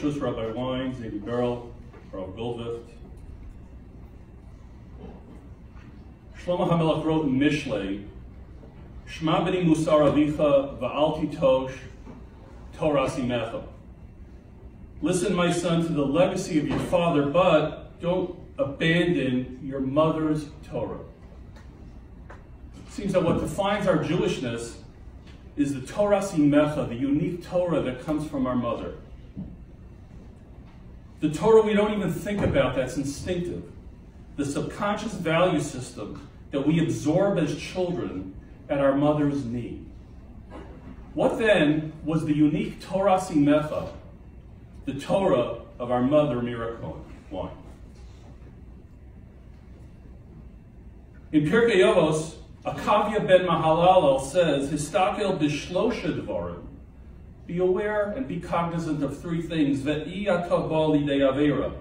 Rishus Rabbi Wein, Zedi Berl, Rav Goldvicht. Shlomo Hamelech wrote in Mishlei, Shma Beni Mussar Avicha Titosh Toras Imecha. Listen, my son, to the legacy of your father, but don't abandon your mother's Torah. It seems that what defines our Jewishness is the Toras Imecha, the unique Torah that comes from our mother. The Torah we don't even think about, that's instinctive. The subconscious value system that we absorb as children at our mother's knee. What then was the unique Toras Imecha, the Torah of our mother, Mira Cohen-Wein? In Pirkei Avos, Akavia ben Mahalalel says, Histakel BeShloshah Devarim. Be aware and be cognizant of three things. Atah Bah Lidei Aveirah.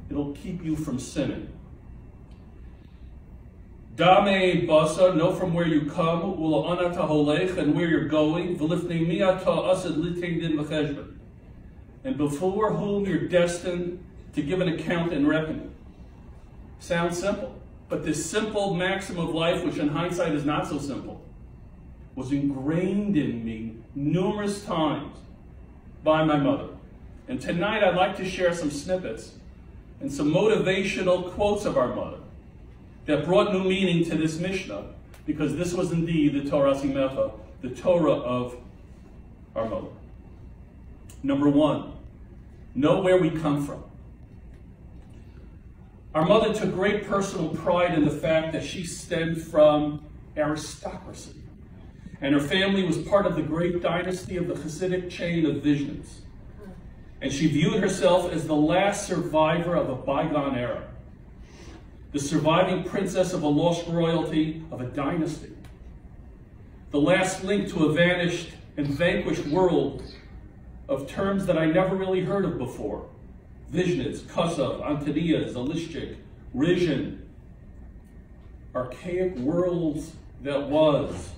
It'll keep you from sinning. Daah Me-Ayin Baasah, know from where you come, Atah Holeich, and where you're going, Ve-Lifnei Asid Liy-Tayn Ve-Cheshvon, and before whom you're destined to give an account and reckoning. Sounds simple, but this simple maxim of life, which in hindsight is not so simple, was ingrained in me numerous times by my mother. And tonight I'd like to share some snippets and some motivational quotes of our mother that brought new meaning to this Mishnah, because this was indeed the Toras Imecha, the Torah of our mother. Number one, know where we come from. Our mother took great personal pride in the fact that she stemmed from aristocracy, and her family was part of the great dynasty of the Hasidic chain of visions. And she viewed herself as the last survivor of a bygone era, the surviving princess of a lost royalty of a dynasty, the last link to a vanished and vanquished world of terms that I never really heard of before. Vishnitz, Kosav, Antoniya, Zalishchik, Rizhin, archaic worlds that was,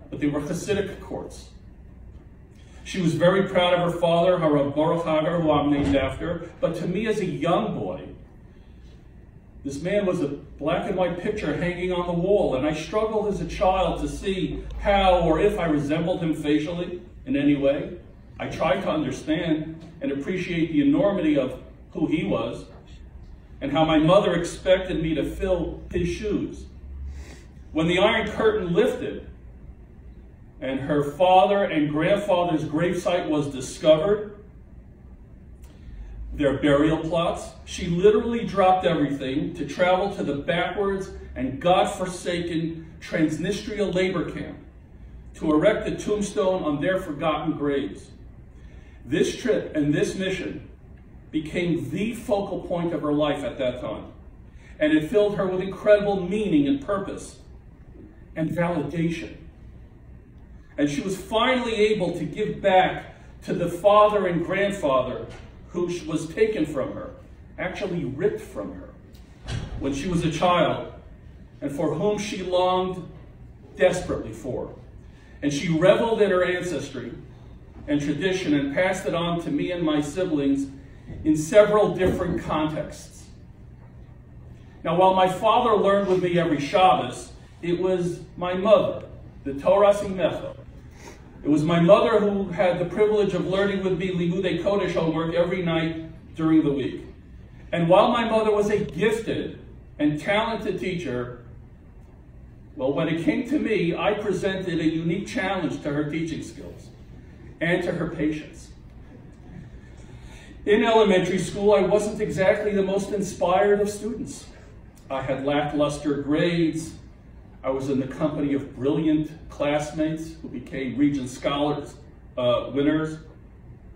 but they were Hasidic courts. She was very proud of her father, Baruch, who I'm named after, but to me as a young boy, this man was a black and white picture hanging on the wall, and I struggled as a child to see how or if I resembled him facially in any way. I tried to understand and appreciate the enormity of who he was and how my mother expected me to fill his shoes. When the Iron Curtain lifted and her father and grandfather's gravesite was discovered, their burial plots, she literally dropped everything to travel to the backwards and God-forsaken Transnistria labor camp to erect a tombstone on their forgotten graves. This trip and this mission became the focal point of her life at that time, and it filled her with incredible meaning and purpose and validation. And she was finally able to give back to the father and grandfather who was taken from her, actually ripped from her, when she was a child, and for whom she longed desperately for. And she reveled in her ancestry and tradition and passed it on to me and my siblings in several different contexts. Now, while my father learned with me every Shabbos, it was my mother, the Toras Imecha. It was my mother who had the privilege of learning with me Limudei Kodesh homework every night during the week. And while my mother was a gifted and talented teacher, well, when it came to me, I presented a unique challenge to her teaching skills and to her patience. In elementary school, I wasn't exactly the most inspired of students. I had lackluster grades. I was in the company of brilliant classmates who became Regent Scholars winners.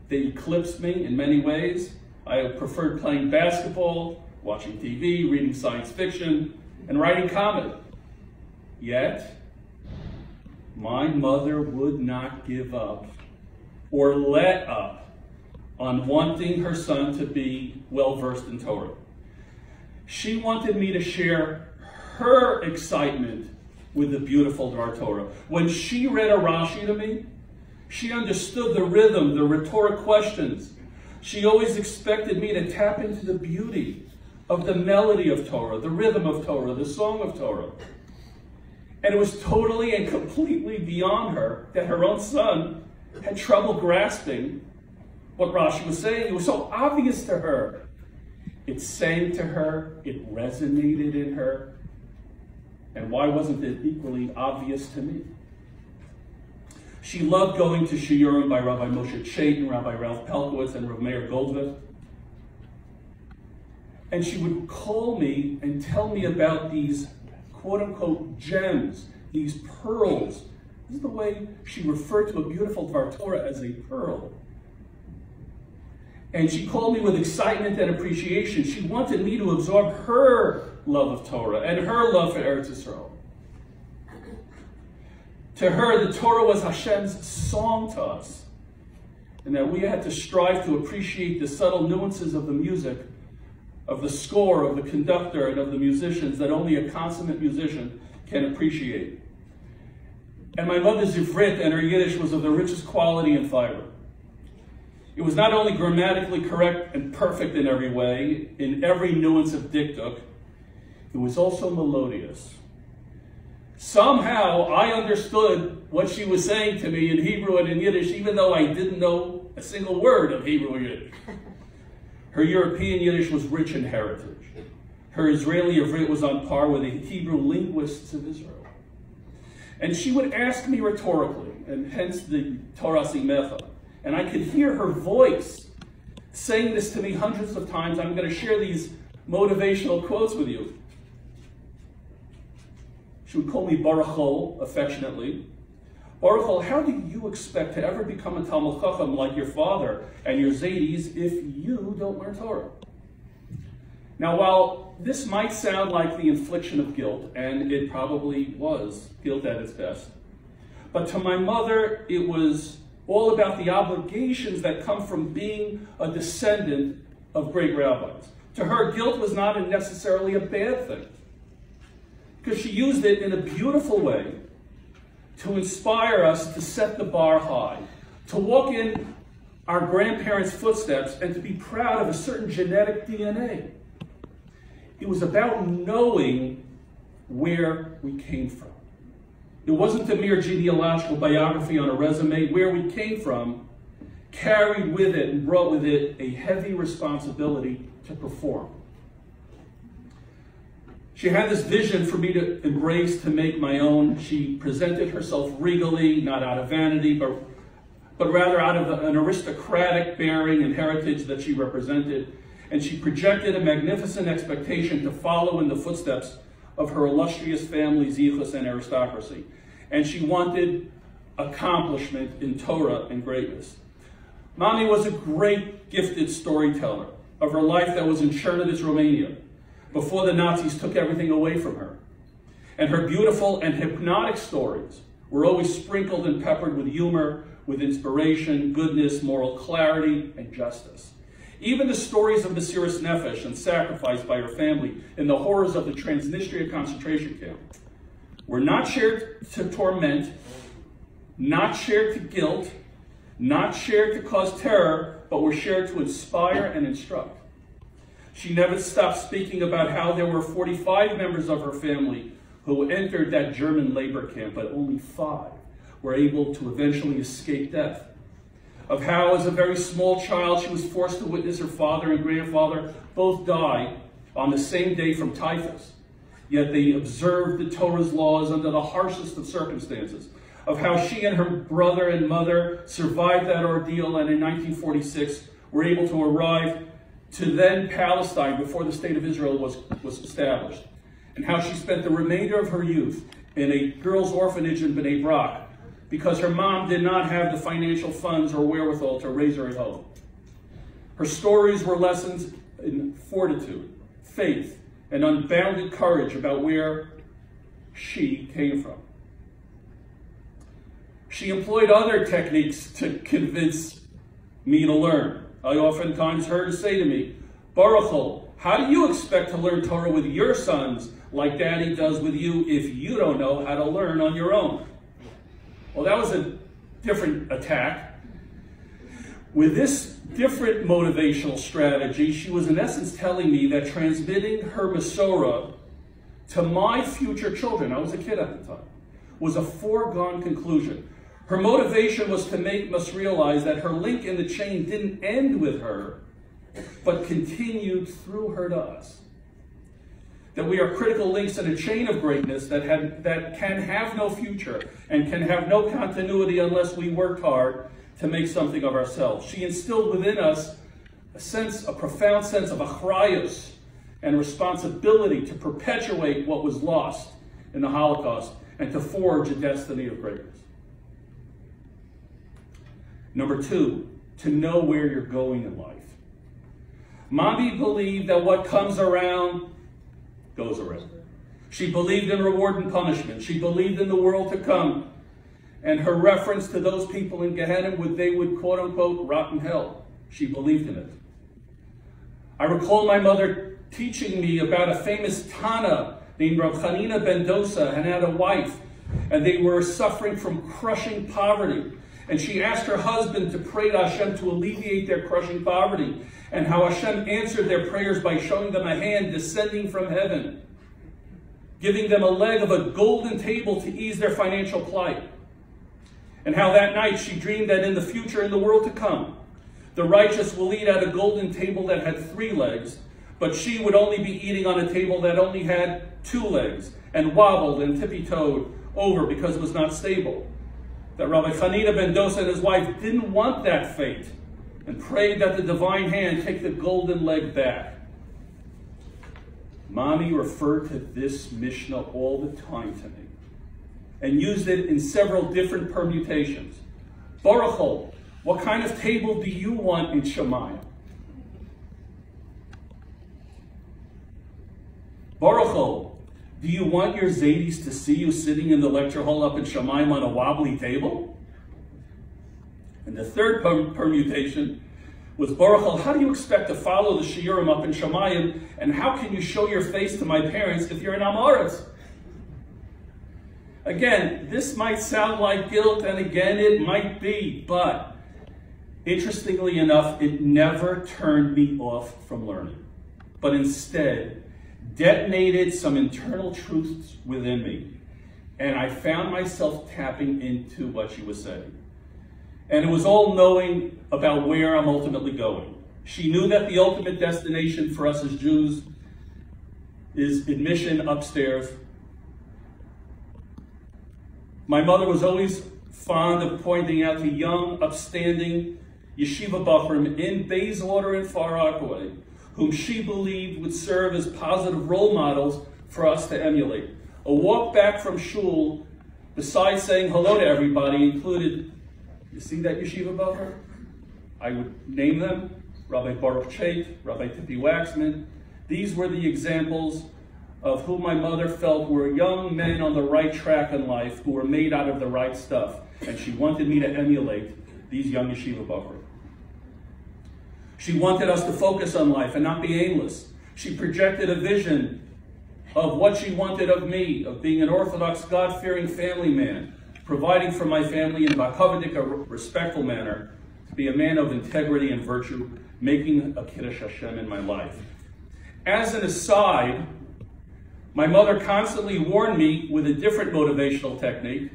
They eclipsed me in many ways. I preferred playing basketball, watching TV, reading science fiction, and writing comedy. Yet, my mother would not give up or let up on wanting her son to be well-versed in Torah. She wanted me to share her excitement with the beautiful Dvar Torah. When she read a Rashi to me, she understood the rhythm, the rhetoric questions, She always expected me to tap into the beauty of the melody of Torah, the rhythm of Torah, the song of Torah. And it was totally and completely beyond her that her own son had trouble grasping what Rashi was saying. It was so obvious to her. It sang to her, it resonated in her. And why wasn't it equally obvious to me? She loved going to shiurim by Rabbi Moshe Chait, Rabbi Ralph Pelkowitz, and Rav Meir Goldwith. And she would call me and tell me about these quote-unquote gems, these pearls. This is the way she referred to a beautiful Dvar Torah as a pearl. And she called me with excitement and appreciation. She wanted me to absorb her love of Torah and her love for Eretz Yisrael. To her, the Torah was Hashem's song to us, and that we had to strive to appreciate the subtle nuances of the music, of the score, of the conductor, and of the musicians that only a consummate musician can appreciate. And my mother's Ivrit and her Yiddish was of the richest quality and fiber. It was not only grammatically correct and perfect in every way, in every nuance of diktuk, it was also melodious. Somehow I understood what she was saying to me in Hebrew and in Yiddish, even though I didn't know a single word of Hebrew or Yiddish. Her European Yiddish was rich in heritage. Her Israeli Ivrit was on par with the Hebrew linguists of Israel. And she would ask me rhetorically, and hence the Toras Imecha. And I could hear her voice saying this to me hundreds of times. I'm going to share these motivational quotes with you. She would call me Baruch, affectionately. Baruch, how do you expect to ever become a Talmid Chacham like your father and your Zaydis if you don't learn Torah? Now, while this might sound like the infliction of guilt, and it probably was guilt at its best, but to my mother, it was all about the obligations that come from being a descendant of great rabbis. To her, guilt was not necessarily a bad thing, because she used it in a beautiful way to inspire us to set the bar high, to walk in our grandparents' footsteps and to be proud of a certain genetic DNA. It was about knowing where we came from. It wasn't a mere genealogical biography on a resume. Where we came from carried with it and brought with it a heavy responsibility to perform. She had this vision for me to embrace, to make my own. She presented herself regally, not out of vanity, but rather out of an aristocratic bearing and heritage that she represented. And she projected a magnificent expectation to follow in the footsteps of her illustrious family, zichus, and aristocracy. And she wanted accomplishment in Torah and greatness. Mommy was a great, gifted storyteller of her life that was in Chernovitz, Romania, before the Nazis took everything away from her. And her beautiful and hypnotic stories were always sprinkled and peppered with humor, with inspiration, goodness, moral clarity, and justice. Even the stories of Mesiras Nefesh and sacrifice by her family in the horrors of the Transnistria concentration camp were not shared to torment, not shared to guilt, not shared to cause terror, but were shared to inspire and instruct. She never stopped speaking about how there were 45 members of her family who entered that German labor camp, but only 5 were able to eventually escape death. Of how, as a very small child, she was forced to witness her father and grandfather both die on the same day from typhus. Yet they observed the Torah's laws under the harshest of circumstances. Of how she and her brother and mother survived that ordeal and in 1946 were able to arrive to then Palestine before the state of Israel was established. And how she spent the remainder of her youth in a girls' orphanage in Bnei Brak, because her mom did not have the financial funds or wherewithal to raise her at home. Her stories were lessons in fortitude, faith, and unbounded courage about where she came from. She employed other techniques to convince me to learn. I oftentimes heard her say to me, Baruch, how do you expect to learn Torah with your sons like Daddy does with you if you don't know how to learn on your own? Well, that was a different attack. With this different motivational strategy, she was in essence telling me that transmitting her Masorah to my future children, I was a kid at the time, was a foregone conclusion. Her motivation was to make us realize that her link in the chain didn't end with her, but continued through her to us. That we are critical links in a chain of greatness that can have no future and can have no continuity unless we work hard to make something of ourselves. She instilled within us a profound sense of achrayus and responsibility to perpetuate what was lost in the Holocaust and to forge a destiny of greatness. Number 2, to know where you're going in life. Mommy believed that what comes around goes around. She believed in reward and punishment. She believed in the world to come. And her reference to those people in Gehenna, they would quote unquote rot in hell. She believed in it. I recall my mother teaching me about a famous Tana named Rav Chanina ben Dosa, and had a wife, and they were suffering from crushing poverty. And she asked her husband to pray to Hashem to alleviate their crushing poverty, and how Hashem answered their prayers by showing them a hand descending from heaven, giving them a leg of a golden table to ease their financial plight. And how that night she dreamed that in the future, in the world to come, the righteous will eat at a golden table that had 3 legs, but she would only be eating on a table that only had 2 legs, and wobbled and tippy-toed over because it was not stable. That Rabbi Chanina ben Dosa and his wife didn't want that fate, and prayed that the divine hand take the golden leg back. Mommy referred to this Mishneh all the time to me, and used it in several different permutations. Baruch, what kind of table do you want in Shemayim? Baruch, do you want your Zaydis to see you sitting in the lecture hall up in Shemayim on a wobbly table? And the third permutation was, Baruch, how do you expect to follow the shiurim up in Shemayim, and how can you show your face to my parents if you're in Amaretz? Again, this might sound like guilt, and again, it might be, but interestingly enough, it never turned me off from learning, but instead detonated some internal truths within me, and I found myself tapping into what she was saying. And it was all knowing about where I'm ultimately going. She knew that the ultimate destination for us as Jews is admission upstairs. My mother was always fond of pointing out to young, upstanding yeshiva bachrim in Bayswater and Far Rockaway, whom she believed would serve as positive role models for us to emulate. A walk back from shul, besides saying hello to everybody, included, you see that yeshiva bacher? I would name them, Rabbi Baruch Chait, Rabbi Tippy Waxman. These were the examples of who my mother felt were young men on the right track in life, who were made out of the right stuff. And she wanted me to emulate these young yeshiva bachrim. She wanted us to focus on life and not be aimless. She projected a vision of what she wanted of me, of being an Orthodox, God-fearing family man, providing for my family in a respectful manner, to be a man of integrity and virtue, making a Kiddush Hashem in my life. As an aside, my mother constantly warned me with a different motivational technique,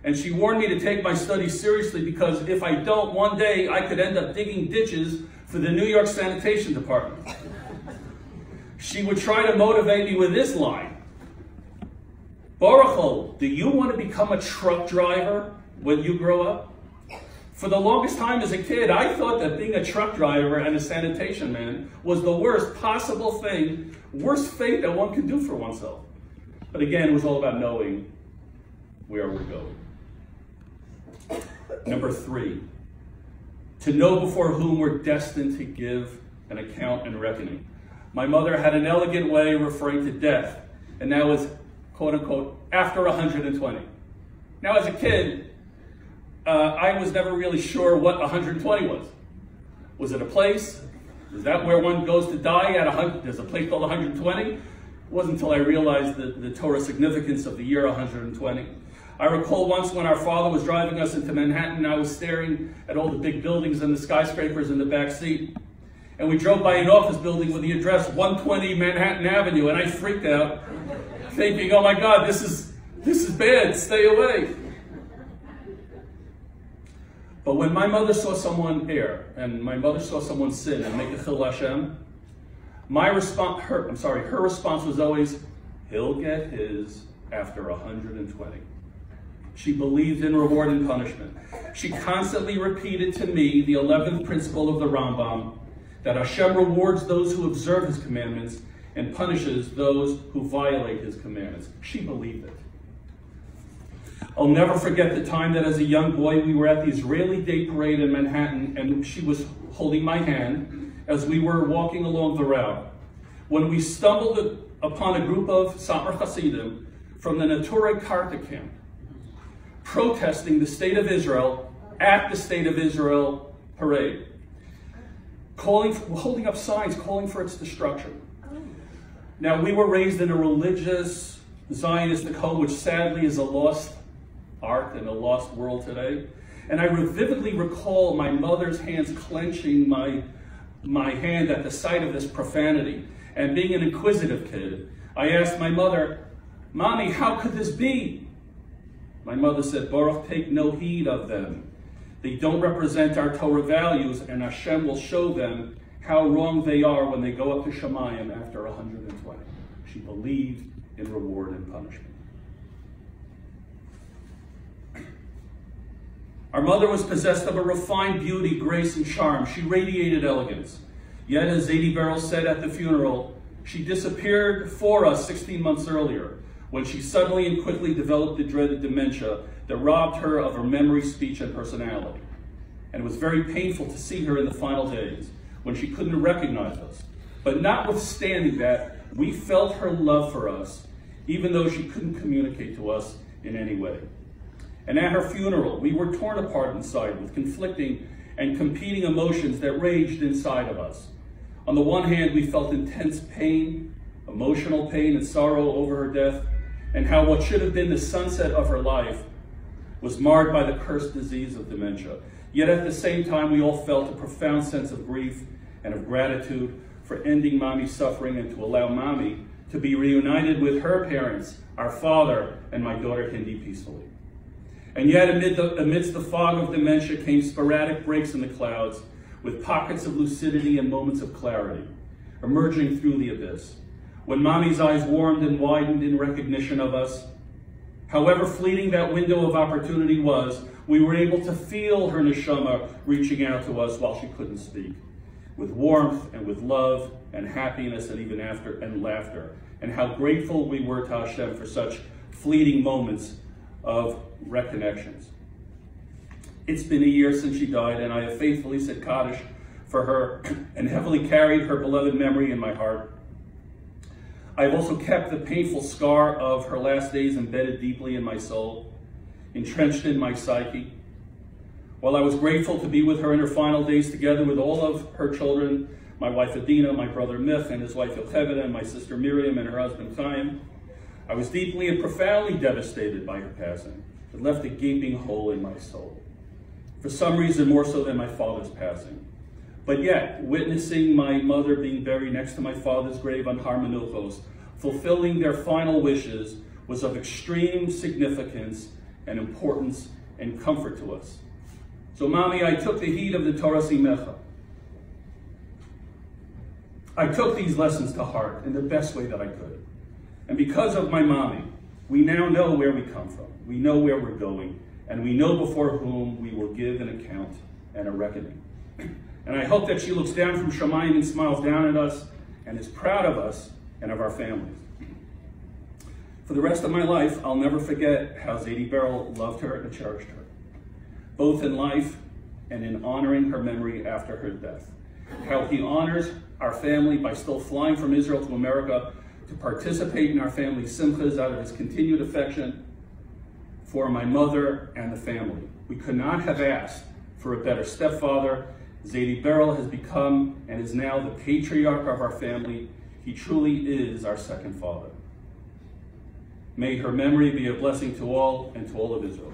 and she warned me to take my studies seriously, because if I don't, one day I could end up digging ditches for the New York Sanitation Department. She would try to motivate me with this line: Baruch, do you want to become a truck driver when you grow up? For the longest time as a kid, I thought that being a truck driver and a sanitation man was the worst possible thing, worst fate that one could do for oneself. But again, it was all about knowing where we're going. Number 3, to know before whom we're destined to give an account and reckoning. My mother had an elegant way of referring to death, and that was, quote unquote, after 120. Now, as a kid, I was never really sure what 120 was. Was it a place? Is that where one goes to die at 100? There's a place called 120? It wasn't until I realized the Torah significance of the year 120. I recall once when our father was driving us into Manhattan, I was staring at all the big buildings and the skyscrapers in the back seat. And we drove by an office building with the address 120 Manhattan Avenue, and I freaked out, thinking, oh my God, this is bad, stay away. But when my mother saw someone err, and my mother saw someone sin and make a chil Hashem, her response was always, he'll get his after 120. She believed in reward and punishment. She constantly repeated to me the 11th principle of the Rambam, that Hashem rewards those who observe his commandments and punishes those who violate his commandments. She believed it. I'll never forget the time that as a young boy we were at the Israeli Day Parade in Manhattan, and she was holding my hand as we were walking along the route, when we stumbled upon a group of Satmar Hasidim from the Neturei Karta camp, protesting the state of Israel at the State of Israel parade, holding up signs calling for its destruction. Now, we were raised in a religious Zionistic home, which sadly is a lost art in a lost world today. And I vividly recall my mother's hands clenching my hand at the sight of this profanity. And being an inquisitive kid, I asked my mother, Mommy, how could this be? My mother said, Baruch, take no heed of them. They don't represent our Torah values, and Hashem will show them how wrong they are when they go up to Shemayim after 120. She believed in reward and punishment. Our mother was possessed of a refined beauty, grace, and charm. She radiated elegance. Yet, as Zadie Berel said at the funeral, she disappeared for us 16 months earlier, when she suddenly and quickly developed the dreaded dementia that robbed her of her memory, speech, and personality. And it was very painful to see her in the final days, when she couldn't recognize us. But notwithstanding that, we felt her love for us, even though she couldn't communicate to us in any way. And at her funeral, we were torn apart inside with conflicting and competing emotions that raged inside of us. On the one hand, we felt intense pain, emotional pain and sorrow over her death, and how what should have been the sunset of her life was marred by the cursed disease of dementia. Yet at the same time, we all felt a profound sense of grief and of gratitude for ending Mommy's suffering and to allow Mommy to be reunited with her parents, our father, and my daughter Hindi peacefully. And yet amidst the fog of dementia came sporadic breaks in the clouds with pockets of lucidity and moments of clarity, emerging through the abyss. When Mommy's eyes warmed and widened in recognition of us, however fleeting that window of opportunity was, we were able to feel her neshama reaching out to us while she couldn't speak, with warmth and with love and happiness and even laughter, and how grateful we were to Hashem for such fleeting moments of reconnections. It's been a year since she died, and I have faithfully said Kaddish for her and heavily carried her beloved memory in my heart. I've also kept the painful scar of her last days embedded deeply in my soul, entrenched in my psyche. While I was grateful to be with her in her final days together with all of her children, my wife Adina, my brother Mich and his wife Yocheved, and my sister Miriam and her husband Chaim, I was deeply and profoundly devastated by her passing. It left a gaping hole in my soul. For some reason, more so than my father's passing. But yet, witnessing my mother being buried next to my father's grave on Har Menuchos, fulfilling their final wishes, was of extreme significance and importance and comfort to us. So, Mommy, I took the heat of the Toras Imecha. I took these lessons to heart in the best way that I could. And because of my Mommy, we now know where we come from. We know where we're going. And we know before whom we will give an account and a reckoning. And I hope that she looks down from Shemayim and smiles down at us and is proud of us and of our families. For the rest of my life, I'll never forget how Zadie Berel loved her and cherished her, both in life and in honoring her memory after her death. How he honors our family by still flying from Israel to America to participate in our family's simchas out of his continued affection for my mother and the family. We could not have asked for a better stepfather. Zadie Berel has become and is now the patriarch of our family. He truly is our second father. May her memory be a blessing to all and to all of Israel.